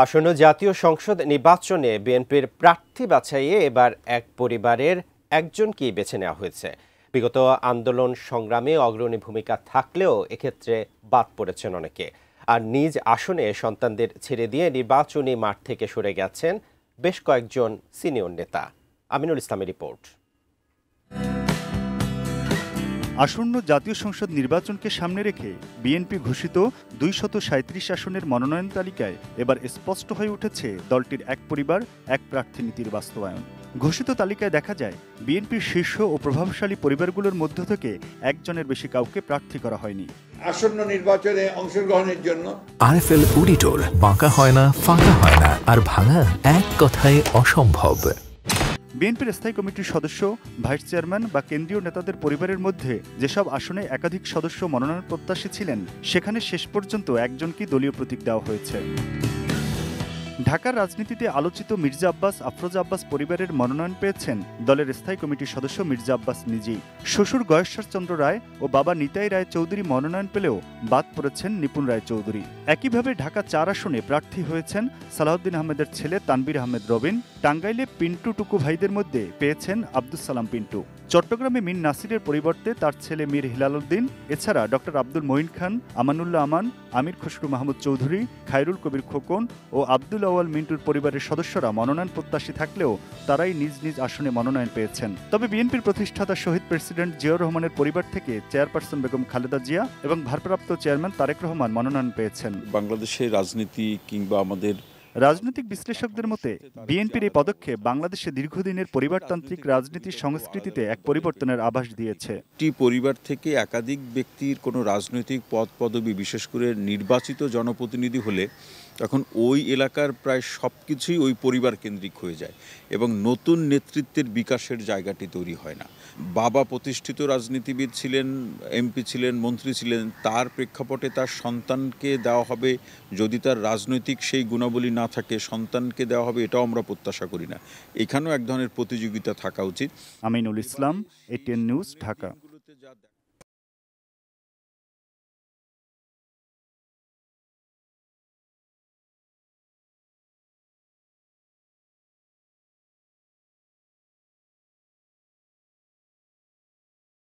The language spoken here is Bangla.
আসন্ন জাতীয় সংসদ নির্বাচনে বিএনপির প্রার্থী বাছাইয়ে এবার এক পরিবারের একজনকেই বেছে নেওয়া হয়েছে। বিগত আন্দোলন সংগ্রামে অগ্রণী ভূমিকা থাকলেও এক্ষেত্রে বাদ পড়েছেন অনেকে। আর নিজ আসনে সন্তানদের ছেড়ে দিয়ে নির্বাচনী মাঠ থেকে সরে গেছেন বেশ কয়েকজন সিনিয়র নেতা। আমিনুল ইসলামের রিপোর্ট। আসন্ন জাতীয় সংসদ নির্বাচনকে সামনে রেখে বিএনপি ঘোষিত ২৩৭ আসনের মনোনয়ন তালিকায় এবার স্পষ্ট হয়ে উঠেছে দলটির এক পরিবার এক প্রার্থী নীতির বাস্তবায়ন। ঘোষিত তালিকায় দেখা যায় বিএনপির শীর্ষ ও প্রভাবশালী পরিবারগুলোর মধ্য থেকে একজনের বেশি কাউকে প্রার্থী করা হয়নি আসন্ন নির্বাচনে অংশগ্রহণের জন্য। আরএফএল অডিটর, বাঁকা হয় না, ফাঁকা হয় না, আর ভাঙা এক কথায় অসম্ভব। বিএনপির স্থায়ী কমিটির সদস্য, ভাইস চেয়ারম্যান বা কেন্দ্রীয় নেতাদের পরিবারের মধ্যে যেসব আসনে একাধিক সদস্য মনোনয়ন প্রত্যাশী ছিলেন, সেখানে শেষ পর্যন্ত একজনকেই দলীয় প্রতীক দেওয়া হয়েছে। ঢাকার রাজনীতিতে আলোচিত মির্জা আব্বাস আফরোজা আব্বাস পরিবারের মনোনয়ন পেয়েছেন দলের স্থায়ী কমিটির সদস্য মির্জা আব্বাস নিজেই। শ্বশুর গয়েশ্বর চন্দ্র রায় ও বাবা নিতাই রায় চৌধুরী মনোনয়ন পেলেও বাদ পড়েছেন নিপুণ রায় চৌধুরী। একইভাবে ঢাকা ৪ আসনে প্রার্থী হয়েছেন সালাউদ্দিন আহমেদের ছেলে তানবীর আহমেদ রবিন। টাঙ্গাইলে পিন্টু টুকু ভাইদের মধ্যে পেয়েছেন আব্দুস সালাম পিন্টু। চট্টগ্রামে মীর নাসিরের পরিবর্তে তার ছেলে মীর হিলাল উদ্দিন, এছাড়া ডক্টর আব্দুল মঈন খান, আমানুল্লাহ আমান, আমির খসরু মাহমুদ চৌধুরী, খায়রুল কবির খোকন ও আব্দুল আওয়াল মিন্টুর পরিবারের সদস্যরা মনোনয়ন প্রত্যাশী থাকলেও তারাই নিজ নিজ আসনে মনোনয়ন পেয়েছেন। তবে বিএনপির প্রতিষ্ঠাতা শহীদ প্রেসিডেন্ট জিয়াউর রহমানের পরিবার থেকে চেয়ারপারসন বেগম খালেদা জিয়া এবং ভারপ্রাপ্ত চেয়ারম্যান তারেক রহমান মনোনয়ন পেয়েছেন। বাংলাদেশের রাজনীতি কিংবা আমাদের রাজনৈতিক বিশ্লেষকদের মতে বিএনপির এই পদক্ষেপ বাংলাদেশে দীর্ঘদিনের পরিবারতান্ত্রিক রাজনীতির সংস্কৃতিতে এক পরিবর্তনের আভাস দিয়েছে। একটি পরিবার থেকে একাধিক ব্যক্তির কোনো রাজনৈতিক পদ পদবি, বিশেষ করে নির্বাচিত জনপ্রতিনিধি হলে তখন ওই এলাকার প্রায় সব কিছুই ওই পরিবার কেন্দ্রিক হয়ে যায় এবং নতুন নেতৃত্বের বিকাশের জায়গাটি তৈরি হয় না। বাবা প্রতিষ্ঠিত রাজনীতিবিদ ছিলেন, এমপি ছিলেন, মন্ত্রী ছিলেন, তার প্রেক্ষাপটে তার সন্তানকে দেওয়া হবে, যদি তার রাজনৈতিক সেই গুণাবলী না থাকে সন্তানকে দেওয়া হবে, এটাও আমরা প্রত্যাশা করি না। এখানেও এক ধরনের প্রতিযোগিতা থাকা উচিত। Aminul Islam, ATN news, Dhaka.